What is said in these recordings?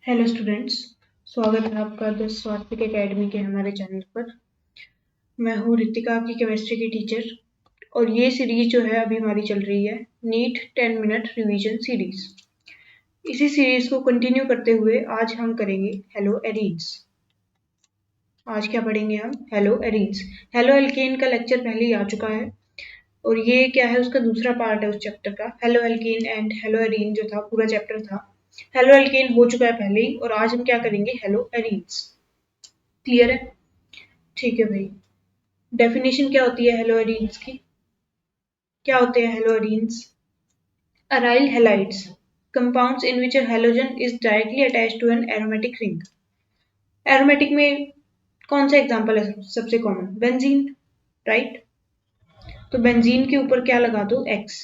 Hello students, स्वागत है आपका द स्वास्तिक एकेडमी के हमारे चैनल पर। मैं हूँ रितिका, आपकी केमिस्ट्री की टीचर, और ये सीरीज जो है अभी हमारी चल रही है नीट 10 मिनट रिवीजन सीरीज। इसी सीरीज को कंटिन्यू करते हुए आज हम करेंगे हेलो एरीन्स। आज क्या पढ़ेंगे हम? Hello arenes. हेलो एल्केन का लेक्चर पहले ही आ चुका है और ये क्या है, उसका दूसरा पार्ट है उस चैप्टर का। Halo alkane and hello arene जो था पूरा चैप्टर था। हेलो एल्केन हो चुका है पहले ही और आज हम क्या करेंगे? Hello arenes. क्लियर है? ठीक है भाई। डेफिनेशन क्या होती है हेलो एरीन्स की? क्या होते हैं hello arenes? Aryl halides, compounds in which a halogen is directly attached to an aromatic ring। Aromatic में कौन सा एग्जांपल है सबसे कॉमन? Benzene, right. तो बेंजीन के ऊपर क्या लगा दो? एक्स।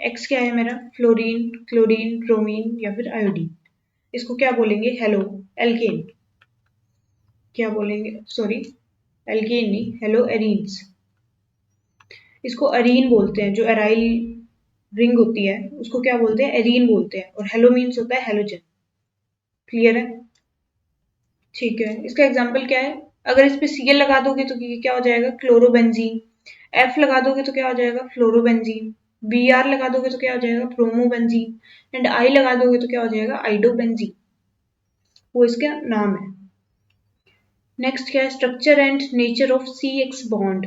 एक्स क्या है मेरा? फ्लोरीन, क्लोरीन, ब्रोमीन या फिर आयोडीन। इसको क्या बोलेंगे? Halo alkane. क्या बोलेंगे? सॉरी, एल्केन नहीं, हेलो एरीन्स। इसको अरीन बोलते हैं, जो एराइल रिंग होती है उसको क्या बोलते हैं? एरीन बोलते हैं। और हेलो मीन्स होता है हेलोजन। क्लियर है? ठीक है। इसका एग्जाम्पल क्या है? अगर इस पे Cl लगा दोगे तो ये क्या हो जाएगा? क्लोरोबेंजीन। F लगा दोगे तो क्या हो जाएगा? फ्लोरोबेंजीन। Br लगा दोगे तो क्या हो जाएगा? ब्रोमोबेंजीन। एंड I लगा दोगे तो क्या हो जाएगा? आइडोबेंजीन। वो इसका नाम है। नेक्स्ट क्या है? Structure and nature of CX bond.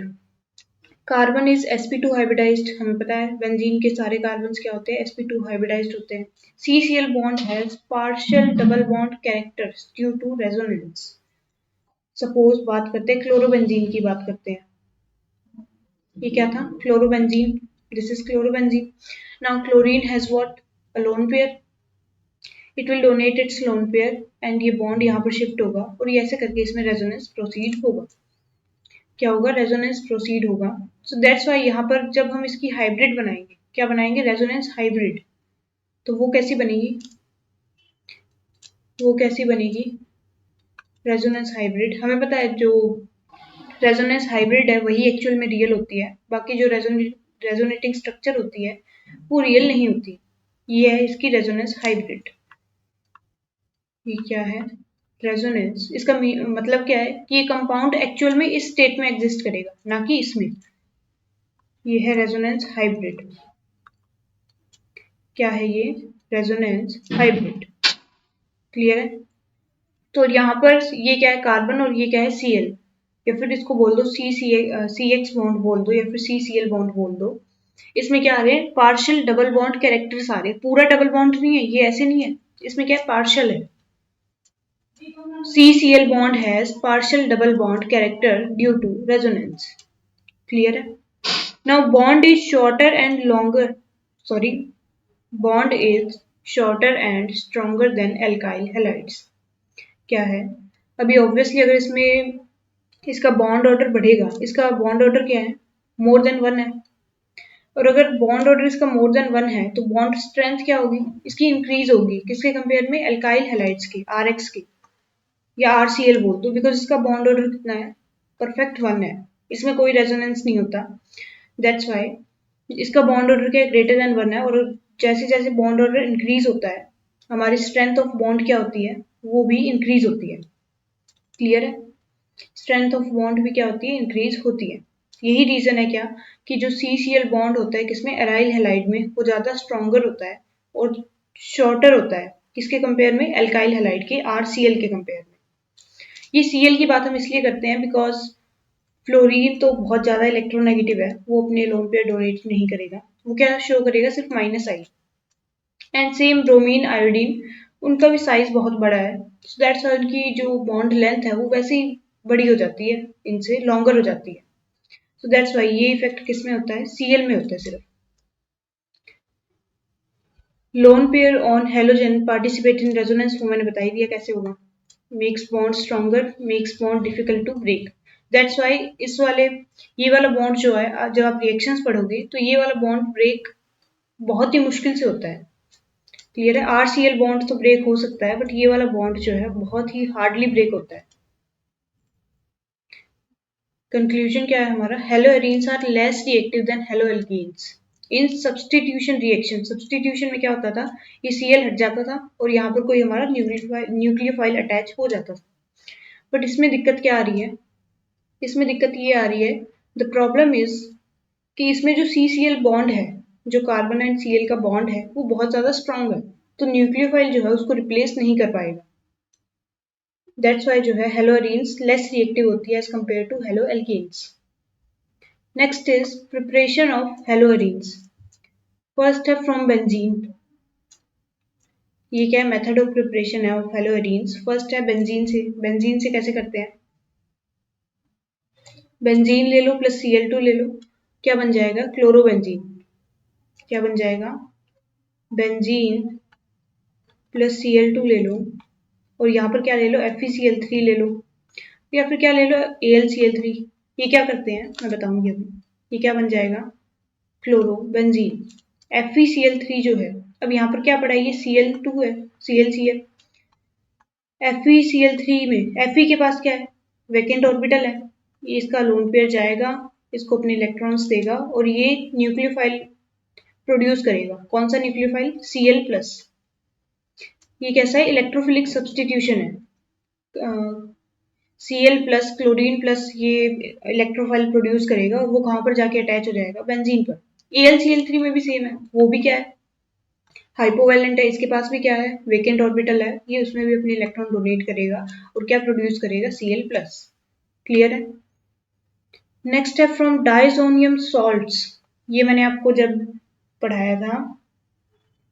Carbon is sp2 hybridized, हमें पता है बेंजीन के सारे कार्बन्स क्या होते हैं? sp2 हाइब्रिडाइज्ड होते हैं। CCl bond has partial double bond characters due to resonance. Suppose बात करते हैं क्लोरोबेंजीन की, बात करते हैं। ये क्या था? Chlorobenzene. This is chlorobenzene. Now chlorine has what? A lone pair. It will donate it's lone pair and ये बॉन्ड यहाँ पर शिफ्ट होगा और ये ऐसे करके इसमें रेजोनेंस प्रोसीड होगा। क्या होगा? रेजोनेंस प्रोसीड होगा। सो दैट्स वाई यहाँ पर जब हम इसकी हाइब्रिड बनाएंगे, क्या बनाएंगे? Resonance hybrid. तो वो कैसी बनेगी? वो कैसी बनेगी? Resonance hybrid. हमें पता है जो रेजोनेंस हाइब्रिड है वही एक्चुअल में रियल होती है, बाकी जो रेजोनेटिंग स्ट्रक्चर होती है वो रियल नहीं होती। ये है इसकी रेजोनेंस हाइब्रिड। ये क्या है? रेजोनेंस। इसका मतलब क्या है कि ये कंपाउंड एक्चुअल में इस स्टेट में एग्जिस्ट करेगा, ना कि इसमें। ये है रेजोनेंस हाइब्रिड। क्या है ये? Resonance hybrid. क्लियर है? तो यहाँ पर ये क्या है? कार्बन, और ये क्या है? Cl। या फिर इसको बोल दो CX बॉन्ड बोल दो, या फिर CCl बॉन्ड बोल दो। इसमें क्या आ रहे हैं? पार्शियल डबल बॉन्ड कैरेक्टर्स आ रहे हैं। पूरा डबल बॉन्ड नहीं है ये, ऐसे नहीं है। इसमें क्या है? पार्शियल है। CCl bond has partial double bond character due to resonance. Clear है? Now bond is shorter and longer. Sorry, bond is shorter and stronger than alkyl halides. क्या है? अभी ऑब्वियसली अगर इसमें इसका बॉन्ड ऑर्डर बढ़ेगा, इसका बॉन्ड ऑर्डर क्या है? मोर देन वन है। और अगर बॉन्ड ऑर्डर इसका मोर देन वन है तो बॉन्ड स्ट्रेंथ क्या होगी? इसकी इंक्रीज होगी। किसके कंपेयर में? एल्काइल हैलाइड्स की, RX की, या RCl बोल दो, बिकॉज इसका बॉन्ड ऑर्डर कितना है? परफेक्ट वन है। इसमें कोई रेजोनेंस नहीं होता। दैट्स वाई इसका बॉन्ड ऑर्डर क्या है? ग्रेटर देन वन है। और जैसे जैसे बॉन्ड ऑर्डर इंक्रीज होता है, हमारी स्ट्रेंथ ऑफ बॉन्ड क्या होती है? वो भी इंक्रीज होती है। क्लियर है? स्ट्रेंथ ऑफ बॉन्ड भी क्या होती है? इंक्रीज होती है। यही रीजन है क्या कि जो CCl बॉन्ड होता है किसमें? एराइल हैलाइड में, वो ज्यादा स्ट्रॉन्गर होता है और शॉर्टर होता है। किसके कंपेयर में? एल्काइल हैलाइड के, RCl के कंपेयर में। ये Cl की बात हम इसलिए करते हैं बिकॉज फ्लोरीन तो बहुत ज्यादा इलेक्ट्रोनेगेटिव है, वो अपने लोन पेयर डोनेट नहीं करेगा। वो क्या शो करेगा? सिर्फ -I। And same bromine, iodine, उनका भी साइज बहुत बड़ा है। सो दैट्स वाई उनकी जो बॉन्ड लेंथ है वो वैसे ही बड़ी हो जाती है, इनसे लॉन्गर हो जाती है। सो दैट्स वाई ये इफेक्ट किस में होता है? Cl में होता है सिर्फ। Lone pair on halogen participate in resonance, वो मैंने बता ही दिया कैसे होगा। Makes bond stronger, makes bond difficult to break. That's why इस वाले, ये वाला बॉन्ड जो है, जब आप रिएक्शंस पढ़ोगे तो ये वाला बॉन्ड ब्रेक बहुत ही मुश्किल से होता है। क्लियर है? RCl बॉन्ड तो ब्रेक हो सकता है, बट ये वाला बॉन्ड जो है बहुत ही हार्डली ब्रेक होता है। कंक्लूजन क्या है हमारा? Haloarenes are less reactive than haloalkanes in substitution reaction, substitution में क्या होता था, ये Cl हट जाता था और यहाँ पर कोई हमारा न्यूक्लियोफाइल अटैच हो जाता था। बट इसमें दिक्कत क्या आ रही है, इसमें दिक्कत ये आ रही है, द प्रॉब्लम इज कि इसमें जो CCl बॉन्ड है, जो कार्बन एंड Cl का बॉन्ड है, वो बहुत ज्यादा स्ट्रांग है, तो न्यूक्लियोफाइल जो है उसको रिप्लेस नहीं कर पाएगा। दैट्स वाई जो है हेलोअरीन्स लेस रिएक्टिव होती है as compare to haloalkanes. Next is preparation of haloarenes. First है फ्रॉम बेंजीन। ये क्या है, मेथड ऑफ प्रिपरेशन है ऑफ हेलोअरीन्स। फर्स्ट है बेंजीन से। बेंजीन से कैसे करते हैं, बेंजीन ले लो प्लस Cl2 ले लो, क्या बन जाएगा, क्लोरोबेंजीन। क्या बन जाएगा, बेंजीन प्लस Cl2 ले लो और यहाँ पर क्या ले लो, FeCl3 ले लो, या फिर क्या ले लो, AlCl3। ये क्या करते हैं मैं बताऊंगी अभी। ये क्या बन जाएगा, क्लोरोबेंजीन। FeCl3 जो है, अब यहाँ पर क्या पड़ा है, ये Cl2 है, ClCl। FeCl3 में Fe के पास क्या है, वैकेंट ऑर्बिटल है, ये इसका लोन पेयर जाएगा, इसको अपने इलेक्ट्रॉन्स देगा और ये न्यूक्लियोफाइल प्रोड्यूस करेगा। कौन सा न्यूक्लियोफाइल, Cl+। ये कैसा है, इलेक्ट्रोफिलिक सब्सटीट्यूशन है। Cl+ क्लोरीन प्लस ये इलेक्ट्रोफाइल प्रोड्यूस करेगा और वो कहाँ पर जाके अटैच हो जाएगा, बेंजीन पर। AlCl3 में भी सेम है, वो भी क्या है, हाइपोवैलेंट है, इसके पास भी क्या है, वेकेंट ऑर्बिटल है, ये उसमें भी अपने इलेक्ट्रॉन डोनेट करेगा और क्या प्रोड्यूस करेगा, Cl+। क्लियर है। नेक्स्ट है फ्रॉम डाइसोनियम सॉल्ट्स। ये मैंने आपको जब पढ़ाया था,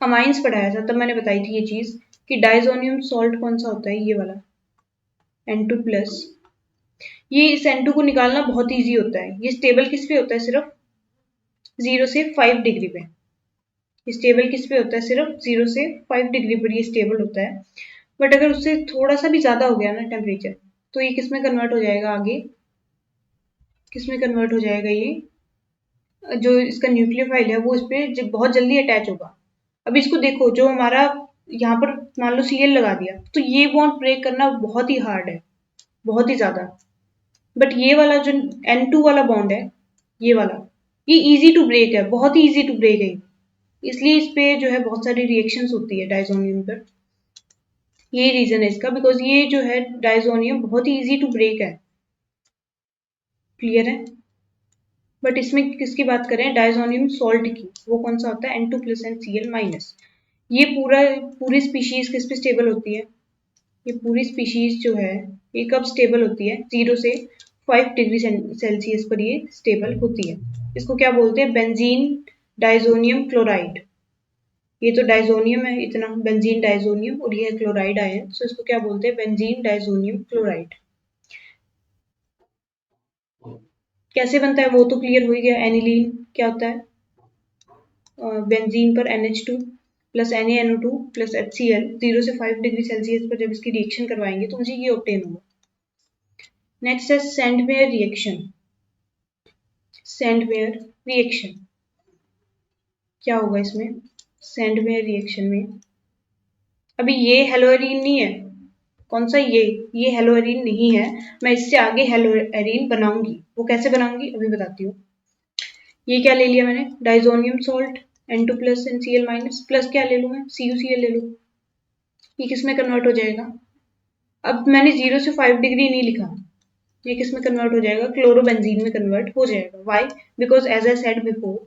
अमाइंस पढ़ाया था, तब मैंने बताई थी ये चीज कि डाइसोनियम सॉल्ट कौन सा होता है, ये वाला N2+। ये इस N2 को निकालना बहुत ईजी होता है। ये स्टेबल किस पे होता है, सिर्फ 0 से 5 डिग्री पे। स्टेबल किस पे होता है, सिर्फ 0 से 5 डिग्री पर ये स्टेबल होता है। बट अगर उससे थोड़ा सा भी ज्यादा हो गया ना टेम्परेचर, तो ये किस में कन्वर्ट हो जाएगा, आगे किस में कन्वर्ट हो जाएगा, ये जो इसका न्यूक्लियोफाइल है वो इस पे बहुत जल्दी अटैच होगा। अब इसको देखो, जो हमारा यहाँ पर मान लो Cl लगा दिया, तो ये बॉन्ड ब्रेक करना बहुत ही हार्ड है, बहुत ही ज्यादा। बट ये वाला जो N2 वाला बॉन्ड है, ये वाला, ये इजी टू ब्रेक है, बहुत ही इजी टू ब्रेक है, इसलिए इस पे जो है बहुत सारी रिएक्शंस होती है डाइजोनियम पर। ये रीजन है इसका, बिकॉज ये जो है डाइजोनियम बहुत ही इजी टू ब्रेक है। क्लियर है। बट इसमें किसकी बात करें, डाइजोनियम सॉल्ट की, वो कौन सा होता है, N2+ एंड Cl-। ये पूरी स्पीशीज किस पे स्टेबल होती है, ये पूरी स्पीशीज जो है ये कब स्टेबल होती है, 0 से 5 डिग्री सेल्सियस पर ये स्टेबल होती है। इसको क्या बोलते हैं, बेंजीन डाइजोनियम क्लोराइड। ये तो डाइजोनियम है इतना, बेंजीन डाइजोनियम, और ये क्लोराइड आयन, सो इसको क्या बोलते हैं, बेंजीन डाइजोनियम क्लोराइड। कैसे बनता है वो तो क्लियर हो ही गया। एनिलीन क्या होता है, बेंजीन पर NH2 plus NaNO2 plus HCl, 0 से 5 डिग्री सेल्सियस पर जब इसकी रिएक्शन करवाएंगे तो मुझे ये ऑब्टेन होगा। नेक्स्ट है सैंडमेयर रिएक्शन। सैंडमेयर रिएक्शन क्या होगा इसमें, सैंडमेयर रिएक्शन में, अभी ये हेलोअरीन नहीं है, कौन सा ये हेलोअरीन नहीं है, मैं इससे आगे हेलोअरीन बनाऊंगी। वो कैसे बनाऊंगी अभी बताती हूँ। ये क्या ले लिया मैंने, diazonium salt N2+ and Cl- plus क्या ले लूँ मैं, CuCl ले लूँ। ये किस में कन्वर्ट हो जाएगा, अब मैंने 0 से 5 डिग्री नहीं लिखा, ये किस में कन्वर्ट हो जाएगा, क्लोरोबेंजीन में कन्वर्ट हो जाएगा। Why, because as I said before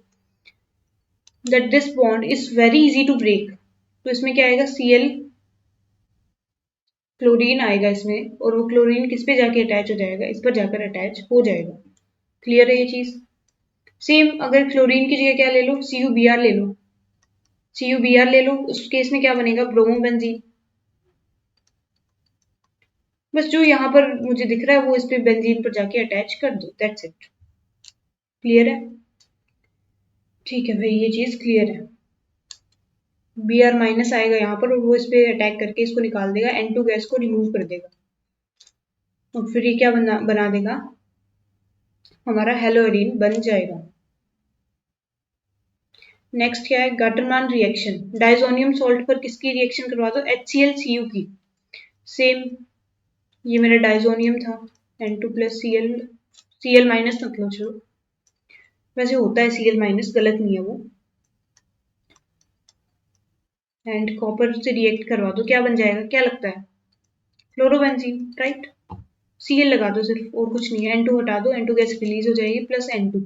that this bond is very easy to break. तो इसमें क्या आएगा, Cl क्लोरीन आएगा इसमें, और वो क्लोरीन किस पे जाके अटैच हो जाएगा, इस पर जाकर अटैच हो जाएगा। क्लियर है ये चीज। सेम अगर क्लोरीन की जगह क्या ले लो, CuBr ले लो, CuBr ले लो, उस केस में क्या बनेगा, ब्रोमोबेंजीन। बस जो यहाँ पर मुझे दिख रहा है वो इस पे बेंजीन पर जाके अटैच कर दो, दैट्स इट। क्लियर है, ठीक है भाई, ये चीज क्लियर है। Br- आएगा यहाँ पर और वो इस पे अटैक करके इसको निकाल देगा, N2 गैस को रिमूव कर देगा और फिर ये क्या बना देगा, हमारा हेलोअरीन बन जाएगा। नेक्स्ट क्या है, गाटरमान रिएक्शन। डाइजोनियम सॉल्ट पर किसकी रिएक्शन करवा दो, HCl-Cu की। सेम, ये मेरा डाइजोनियम था, N2+ Cl मतलब, चलो वैसे होता है Cl-, गलत नहीं है वो। एंड कॉपर से रिएक्ट करवा दो, क्या बन जाएगा, क्या लगता है, फ्लोरोबेंजीन, राइट। Cl लगा दो सिर्फ, और कुछ नहीं है। N2 हटा दो, N2 गैस रिलीज हो जाएगी प्लस N2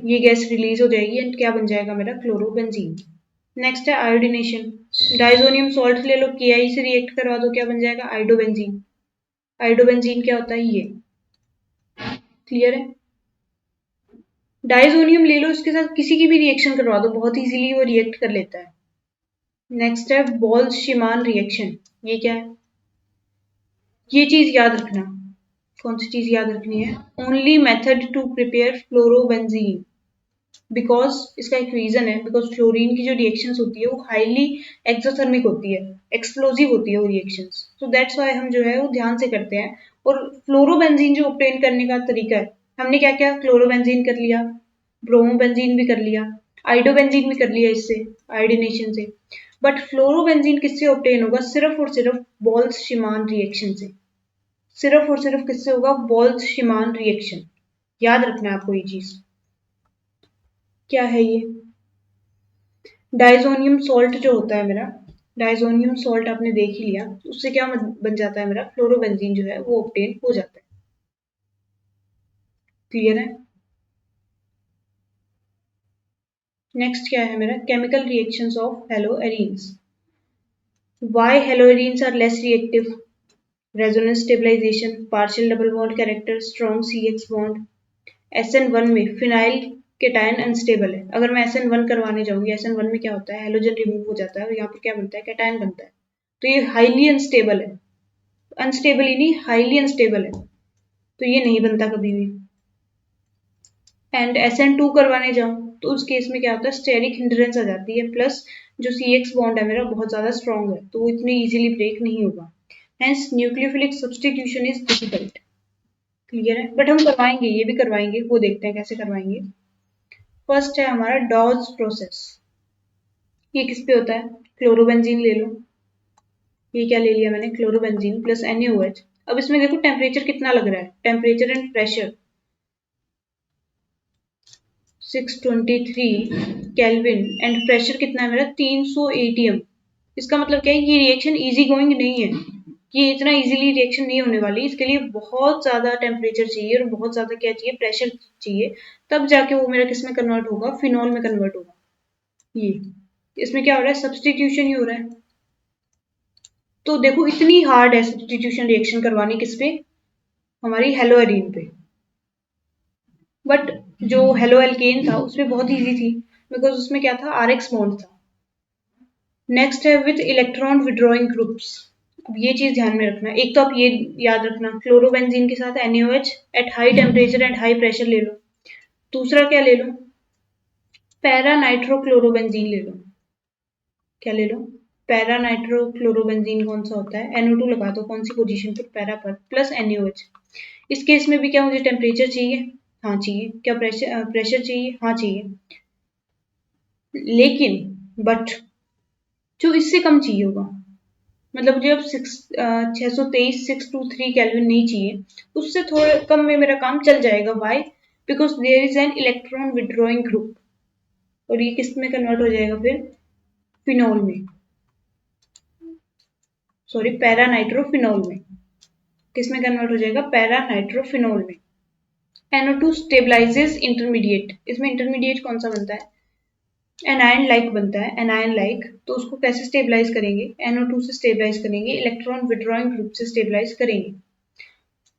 ये गैस रिलीज हो जाएगी एंड क्या बन जाएगा मेरा, क्लोरोबेंजीन। नेक्स्ट है आयोडीनेशन। डाइजोनियम सॉल्ट ले लो, Ki से रिएक्ट करवा दो, क्या बन जाएगा, आयोडोबेंजीन। आयोडोबेंजीन क्या होता है, ये क्लियर है। डाइजोनियम ले लो, इसके साथ किसी की भी रिएक्शन करवा दो, बहुत इजीली वो रिएक्ट कर लेता है। नेक्स्ट है बोल्ट्जमान रिएक्शन। ये क्या है, ये चीज याद रखना। कौन सी चीज याद रखनी है, only method to prepare fluorobenzene, because इसका एक रीजन है, बिकॉज फ्लोरीन की जो रिएक्शंस होती है वो हाईली एक्सोथर्मिक होती है, एक्सप्लोजिव होती है वो रिएक्शंस, तो दैट्स वाई हम जो है वो ध्यान से करते हैं। और फ्लोरोबेंजीन जो ऑब्टेन करने का तरीका है, हमने क्या क्या, क्लोरोबेंजीन कर लिया, ब्रोमोबेंजीन भी कर लिया, आइडोबेंजीन भी कर लिया इससे, आयोडीनेशन से। बट फ्लोरोबेंजीन किससे ऑब्टेन होगा, सिर्फ और सिर्फ बोल्ट्जमान रिएक्शन से, सिर्फ और सिर्फ किससे होगा, बोल्ट्जमान रिएक्शन। याद रखना है आपको ये चीज। क्या है ये, डाइजोनियम सॉल्ट जो होता है मेरा, डाइजोनियम सॉल्ट आपने देख ही लिया, उससे क्या बन जाता है मेरा, फ्लोरोबेंजीन जो है वो ऑब्टेन हो जाता है। क्लियर है। नेक्स्ट क्या है मेरा, chemical reactions of haloarenes. Why haloarenes are less reactive, resonance stabilization, partial double bond character, strong CH bond. SN1 में फिनाइल केटायन अनस्टेबल है, अगर मैं SN1 करवाने जाऊंगी, SN1 में क्या होता है, हेलोजन रिमूव हो जाता है और यहाँ पर क्या बनता है, केटायन बनता है, तो ये हाईली अनस्टेबल है, अनस्टेबल ही नहीं, हाईली अनस्टेबल है, तो ये नहीं बनता कभी भी। एंड SN2 करवाने जाऊं तो उस केस में क्या होता है, स्टेरिक हिंड्रेंस आ जाती है, प्लस जो CX बॉन्ड है मेरा बहुत ज्यादा स्ट्रॉन्ग है, तो वो इतनी इजीली ब्रेक नहीं होगा, hence nucleophilic substitution is difficult. Clear है, बट हम करवाएंगे, ये भी करवाएंगे, वो देखते हैं कैसे करवाएंगे। फर्स्ट है हमारा डॉज प्रोसेस। ये किस पे होता है, क्लोरोबेंजीन ले लो, ये क्या ले लिया मैंने, क्लोरोबेंजीन प्लस NaOH। अब इसमें देखो टेम्परेचर कितना लग रहा है, temperature and pressure 623 kelvin and pressure कितना है मेरा, 300 ATM। इसका मतलब क्या है, ये रिएक्शन इजी गोइंग नहीं है, ये इतना इजीली रिएक्शन नहीं होने वाली, इसके लिए बहुत ज्यादा टेम्परेचर चाहिए और बहुत ज्यादा क्या चाहिए, प्रेशर चाहिए, तब जाके वो मेरा किस में कन्वर्ट होगा, फिनॉल में कन्वर्ट होगा। ये इसमें क्या हो रहा है, सब्सटीट्यूशन ही हो रहा है। तो देखो इतनी हार्ड है सब्सटीट्यूशन रिएक्शन करवानी किस पे, हमारी हेलोएरीन पे, बट जो हेलो एल्केन था उसमें बहुत इजी थी, बिकॉज उसमें क्या था, RX बॉन्ड था। नेक्स्ट है विद इलेक्ट्रॉन विड्रॉइंग ग्रुप्स। अब ये चीज ध्यान में रखना, एक तो आप ये याद रखना, क्लोरोबेंजीन के साथ NaOH at high temperature and high pressure ले लो। दूसरा क्या ले लो, पैरा नाइट्रोक्लोरोबेंजीन ले लो। क्या ले लो, पैरा नाइट्रोक्लोरोबेंजीन कौन सा होता है, NO2 लगा दो, कौन सी पोजीशन पर, पैरा पर, प्लस NaOH। इस केस में भी क्या मुझे टेम्परेचर चाहिए, हाँ चाहिए, क्या प्रेशर चाहिए, हाँ चाहिए, लेकिन बट जो इससे कम चाहिए होगा, मतलब मुझे अब 623 केल्विन नहीं चाहिए, उससे थोड़ा कम में मेरा काम चल जाएगा। Why, because there is an electron withdrawing group, और ये किस में कन्वर्ट हो जाएगा फिर, फिनॉल में, सॉरी पैरा नाइट्रोफिनॉल में, किस में कन्वर्ट हो जाएगा, पैरा नाइट्रोफिनॉल में। NO2 स्टेबलाइजेस इंटरमीडिएट, इसमें इंटरमीडिएट कौन सा बनता है, एनायन लाइक बनता है, एनायन लाइक, तो उसको कैसे स्टेबलाइज करेंगे, NO2 से स्टेबलाइज करेंगे, इलेक्ट्रॉन विड्रॉइंग ग्रुप से स्टेबलाइज करेंगे।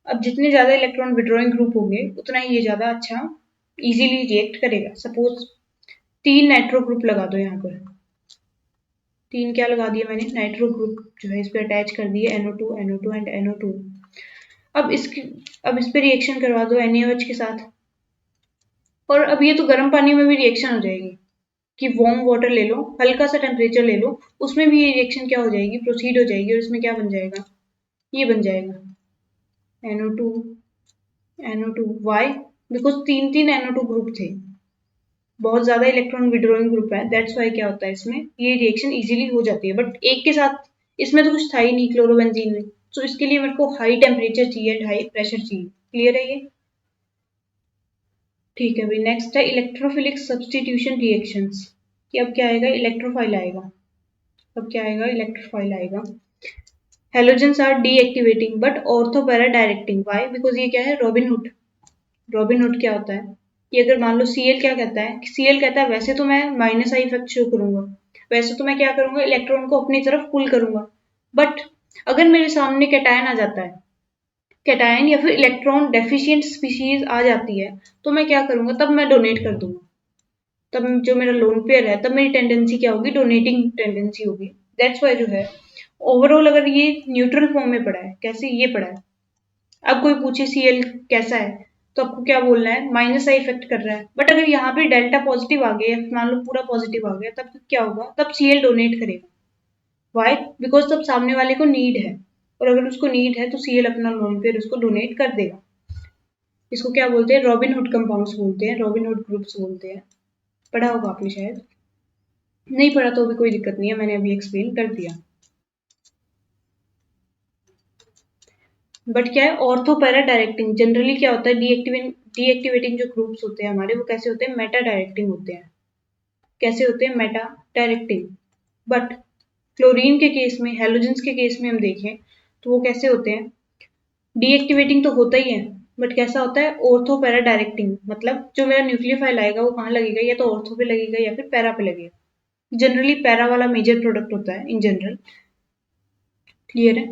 अब जितने ज्यादा इलेक्ट्रॉन विड्रॉइंग ग्रुप होंगे उतना ही ये ज्यादा अच्छा इजीली रिएक्ट करेगा। सपोज 3 नाइट्रो ग्रुप लगा दो, यहाँ पर 3 क्या लगा दिया मैंने, नाइट्रो ग्रुप जो है इस पे अटैच कर दिए, NO2 NO2 एंड NO2। अब इस पे रिएक्शन करवा दो NaOH के साथ, और अब ये तो गर्म पानी में भी रिएक्शन हो जाएगी, कि वार्म वाटर ले लो, हल्का सा टेम्परेचर ले लो, उसमें भी ये रिएक्शन क्या हो जाएगी, प्रोसीड हो जाएगी, और इसमें क्या बन जाएगा, ये बन जाएगा NO2 NO2। Y, because 3 NO2 group थे, बहुत ज्यादा इलेक्ट्रॉन विड्रॉइंग ग्रुप है, दैट्स वाई क्या होता है इसमें, ये रिएक्शन इजीली हो जाती है, बट एक के साथ इसमें तो कुछ था ही नहीं क्लोरोबेंजीन में, तो इसके लिए मेरे को हाई टेम्परेचर चाहिए एंड हाई प्रेशर चाहिए। क्लियर है ये, ठीक है भाई। नेक्स्ट है इलेक्ट्रोफिलिक सब्सटीट्यूशन रिएक्शंस। कि अब क्या आएगा, इलेक्ट्रोफाइल आएगा। अब क्या आएगा, इलेक्ट्रोफाइल आएगा। Halogens are deactivating but ortho para directing. Why? Because ये क्या है, रॉबिनहुड। रॉबिनहुड क्या होता है कि अगर मान लो Cl क्या कहता है, Cl कहता है वैसे तो मैं माइनस आई इफेक्ट शो करूंगा, वैसे तो मैं क्या करूंगा, इलेक्ट्रॉन को अपनी तरफ पुल करूंगा, बट अगर मेरे सामने कैटायन आ जाता है, कैटायन या फिर इलेक्ट्रॉन डेफिशिएंट स्पीशीज आ जाती है, तो मैं क्या करूंगा, तब मैं डोनेट कर दूंगा। तब जो मेरा लोन पेयर है, तब मेरी टेंडेंसी क्या होगी, डोनेटिंग टेंडेंसी होगी। दैट्स वाई जो है ओवरऑल अगर ये न्यूट्रल फॉर्म में पड़ा है, कैसे ये पड़ा है, अब कोई पूछे Cl कैसा है, तो आपको क्या बोलना है, माइनस आई इफेक्ट कर रहा है। बट अगर यहाँ पे डेल्टा पॉजिटिव आ गया, मान लो पूरा पॉजिटिव आ गया, तब क्या होगा, तब Cl डोनेट करेगा। वाई? बिकॉज तब सामने वाले को नीड है, और अगर उसको नीड है तो Cl अपना लोन पेयर उसको डोनेट कर देगा। इसको क्या बोलते हैं, रॉबिनहुड कंपाउंड्स बोलते हैं, रॉबिनहुड ग्रुप्स बोलते हैं। पढ़ा होगा आपने शायद, नहीं पढ़ा तो भी कोई दिक्कत नहीं है, मैंने अभी एक्सप्लेन कर दिया। बट क्या है, ऑर्थो पैरा डायरेक्टिंग जनरली क्या होता है, डीएक्टिवेटिंग जो ग्रुप्स होते हैं हमारे, वो कैसे होते हैं, मेटा डायरेक्टिंग होते हैं। कैसे होते हैं, मेटा डायरेक्टिंग। बट क्लोरीन के केस में, हेलोजेंस के केस में हम देखें तो वो कैसे होते हैं, डीएक्टिवेटिंग तो होता ही है, बट कैसा होता है, ऑर्थो पैरा डायरेक्टिंग। मतलब जो मेरा न्यूक्लियोफाइल आएगा वो कहाँ लगेगा, या तो ऑर्थो पे लगेगा या फिर पैरा पे लगेगा। जनरली पैरा वाला मेजर प्रोडक्ट होता है इन जनरल। क्लियर है?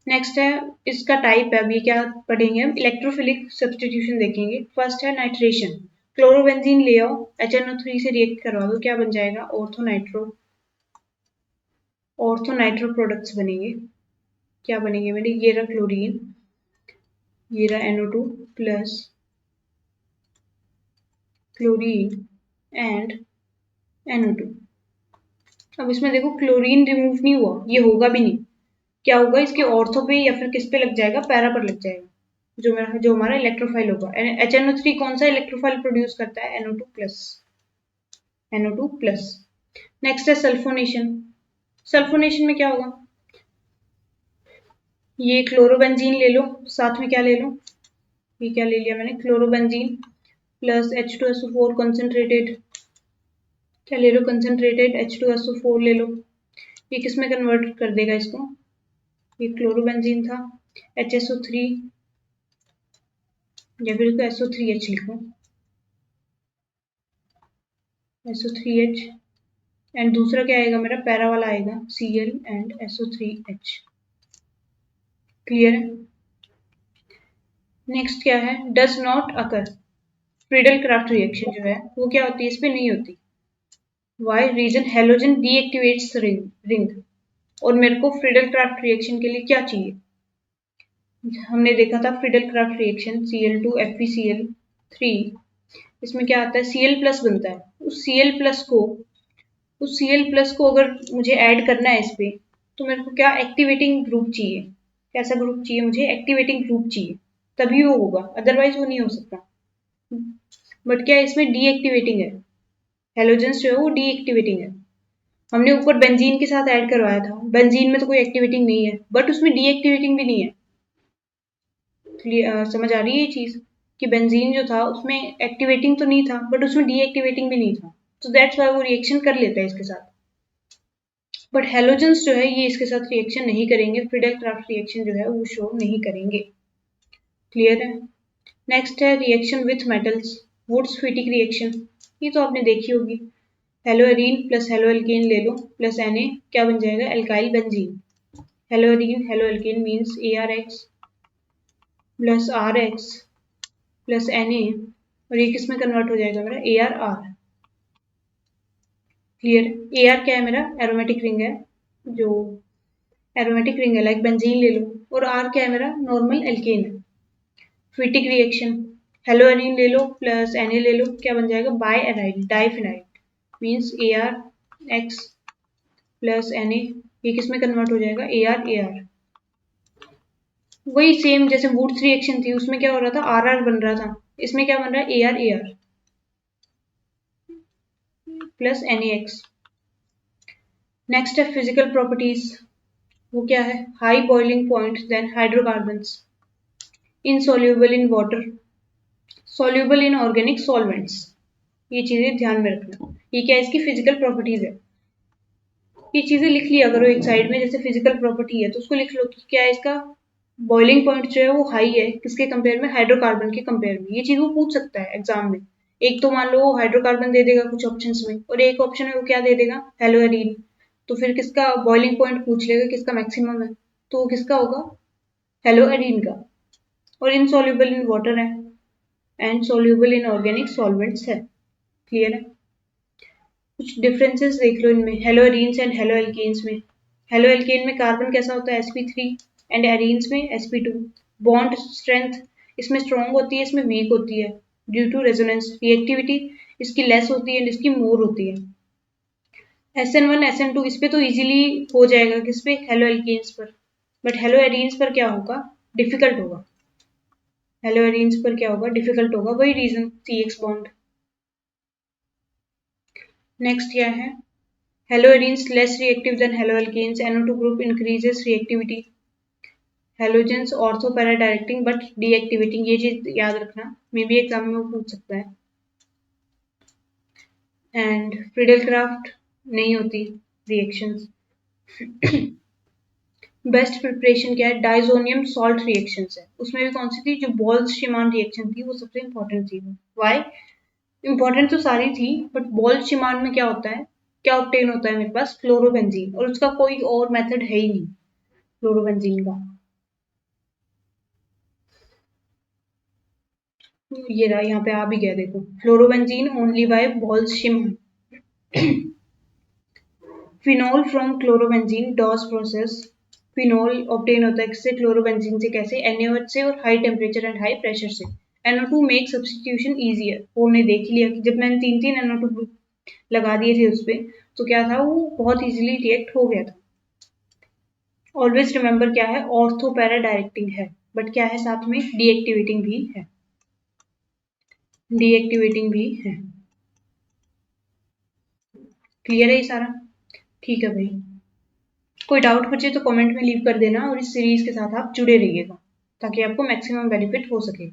नेक्स्ट है, इसका टाइप है, अभी क्या पढ़ेंगे हम, इलेक्ट्रोफिलिक सब्सटीट्यूशन देखेंगे। फर्स्ट है नाइट्रेशन। क्लोरोबेंजीन ले आओ, HNO3 से रिएक्ट करवा दो, क्या बन जाएगा, ऑर्थो नाइट्रो प्रोडक्ट्स बनेंगे। क्या बनेंगे मेरे, ये रहा क्लोरीन, ये रहा NO2 plus chlorine and NO2। अब इसमें देखो क्लोरीन रिमूव नहीं हुआ, ये होगा भी नहीं, क्या होगा, इसके ऑर्थो पे या फिर किस पे लग जाएगा, पैरा पर लग जाएगा, जो हमारा इलेक्ट्रोफाइल होगा। HNO3 कौन सा इलेक्ट्रोफाइल प्रोड्यूस करता है, NO2 plus, NO2 plus. Next है सल्फोनेशन। सल्फोनेशन में क्या होगा, ये क्लोरोबेंजीन ले लो, साथ में क्या ले लो, ये क्या ले लिया मैंने, क्लोरोबेंजीन प्लस H2SO4 कंसनट्रेटेड, क्या ले लो, कंसनट्रेटेड H2SO4 ले लो। ये किस में कन्वर्ट कर देगा इसको, ये क्लोरोबेंजीन था, HSO3 या फिर इसको SO3H लिखो, SO3H, एंड दूसरा क्या आएगा मेरा, पैरा वाला आएगा Cl एंड SO3H। क्लियर है? नेक्स्ट क्या है, does not occur. Friedel craft reaction जो है वो क्या होती है, इस पे नहीं होती। Why reason, halogen deactivates ring. और मेरे को फ्रीडल क्राफ्ट रिएक्शन के लिए क्या चाहिए, हमने देखा था Friedel craft reaction Cl2 FeCl3, इसमें क्या आता है, Cl प्लस बनता है। उस Cl प्लस को अगर मुझे ऐड करना है इस पे, तो मेरे को क्या, एक्टिवेटिंग ग्रुप चाहिए। कैसा ग्रुप चाहिए मुझे, एक्टिवेटिंग ग्रुप चाहिए, तभी वो होगा, अदरवाइज वो नहीं हो सकता। बट क्या इसमें डीएक्टिवेटिंग है, हेलोजेंस जो है वो डीएक्टिवेटिंग है। हमने ऊपर बेंजीन के साथ ऐड करवाया था, बेंजीन में तो कोई एक्टिवेटिंग नहीं है, बट उसमें डीएक्टिवेटिंग भी नहीं है। समझ आ रही है ये चीज, कि बेंजीन जो था उसमें एक्टिवेटिंग तो नहीं था, बट उसमें डीएक्टिवेटिंग भी नहीं था, तो दैट्स वाई वो रिएक्शन कर लेता है इसके साथ। बट हेलोजेंस जो है ये इसके साथ रिएक्शन नहीं करेंगे, फ्रीडल क्राफ्ट रिएक्शन जो है वो शो नहीं करेंगे। क्लियर है? नेक्स्ट है रिएक्शन विथ मेटल्स, वुड्स-फिटिक रिएक्शन, ये तो आपने देखी होगी। हेलोअरीन प्लस हेलोअल्केन ले लो प्लस Na, क्या बन जाएगा, alkyl benzene. Haloarene haloalkane means ArX plus RX plus Na, और ये किस में कन्वर्ट हो जाएगा मेरा, ArR। क्लियर? AR क्या है मेरा, एरोमेटिक रिंग है, जो एरोमेटिक रिंग है लाइक बेंजीन ले लो, और R क्या है मेरा, नॉर्मल एल्केन है। फिटिक रिएक्शन, हेलोअरीन ले लो प्लस Na ले लो, क्या बन जाएगा, बाई एनाइड diphenyl means ArX plus Na, ये किस में कन्वर्ट हो जाएगा, ArAr। वही सेम जैसे वुड्स रिएक्शन थी, उसमें क्या हो रहा था, RR बन रहा था, इसमें क्या बन रहा है, ArAr प्लस NaX। नेक्स्ट है फिजिकल प्रॉपर्टीज, वो क्या है, high boiling point than hydrocarbons, insoluble in water, soluble in organic solvents. ये चीजें ध्यान में रखना, ये क्या इसकी फिजिकल प्रॉपर्टीज है। ये चीजें लिख लिया करो एक साइड में, जैसे फिजिकल प्रॉपर्टी है तो उसको लिख लो कि क्या है इसका बॉइलिंग पॉइंट जो है वो हाई है किसके कंपेयर में, हाइड्रोकार्बन के कंपेयर में। ये चीज वो पूछ सकता है एग्जाम में। एक तो मान लो वो हाइड्रोकार्बन दे देगा कुछ ऑप्शंस में, और एक ऑप्शन में वो क्या दे देगा, हेलोअरीन। तो फिर किसका बॉइलिंग पॉइंट पूछ लेगा, किसका मैक्सिमम है, तो वो किसका होगा, हेलोअरीन का। और इनसॉल्युबल इन वाटर है and soluble in organic solvents है। क्लियर है। कुछ डिफरेंसेस देख लो इनमें, हेलोअरीन्स एंड हेलोअल्केन्स में। हेलोअल्केन में कार्बन कैसा होता है, sp3, एंड एरीन्स में sp2। बॉन्ड स्ट्रेंथ इसमें स्ट्रॉन्ग होती है, इसमें वीक होती है ड्यू टू रेजोनेंस। रिएक्टिविटी इसकी लेस होती है एंड इसकी मोर होती है। SN1 SN2 इस पे तो इजीली हो जाएगा, किस पे, हेलोअल्केन्स पर। बट हेलोअरीन्स पर क्या होगा, डिफिकल्ट होगा। हेलोअरीन्स पर क्या होगा, डिफिकल्ट होगा, वही रीजन CX बॉन्ड। नेक्स्ट क्या है, haloarenes less reactive than haloalkanes, NO2 group increases reactivity, halogens ortho para directing but deactivating। ये चीज याद रखना, मे बी एग्जाम में वो पूछ सकता है। एंड फ्रीडल क्राफ्ट नहीं होती रिएक्शंस। बेस्ट प्रिपरेशन क्या है, डाइजोनियम सॉल्ट रिएक्शंस है। उसमें भी कौन सी थी, जो बोल्ट्जमान रिएक्शन थी वो सबसे इंपॉर्टेंट थी। वाई इंपॉर्टेंट तो सारी थी, बट बोल्ट्जमान में क्या होता है, क्या ऑब्टेन होता है मेरे पास, फ्लोरोबेंजीन, और उसका कोई और मेथड है ही नहीं फ्लोरोबेंजीन का। ये रहा, यहाँ पे आ भी गया देखो, fluorobenzene only by Boltzmann. Phenol from chlorobenzene Dow's process. Phenol obtain होता है किससे, क्लोरोबेंजीन से। कैसे, NaOH से और high temperature and high pressure से। NO2 make substitution easier. वो हमने देख लिया कि जब मैंने 3 NO2 ग्रुप लगा दिए थे उस पर, तो क्या था, वो बहुत इजीली रिएक्ट हो गया था। ऑलवेज रिमेंबर क्या है, ऑर्थो पैरा डायरेक्टिंग है, बट क्या है साथ में, डीएक्टिवेटिंग भी है। डीएक्टिवेटिंग भी है। क्लियर है ये सारा। ठीक है भाई, कोई डाउट बचे तो कमेंट में लीव कर देना, और इस सीरीज के साथ आप जुड़े रहिएगा ताकि आपको मैक्सिमम बेनिफिट हो सके।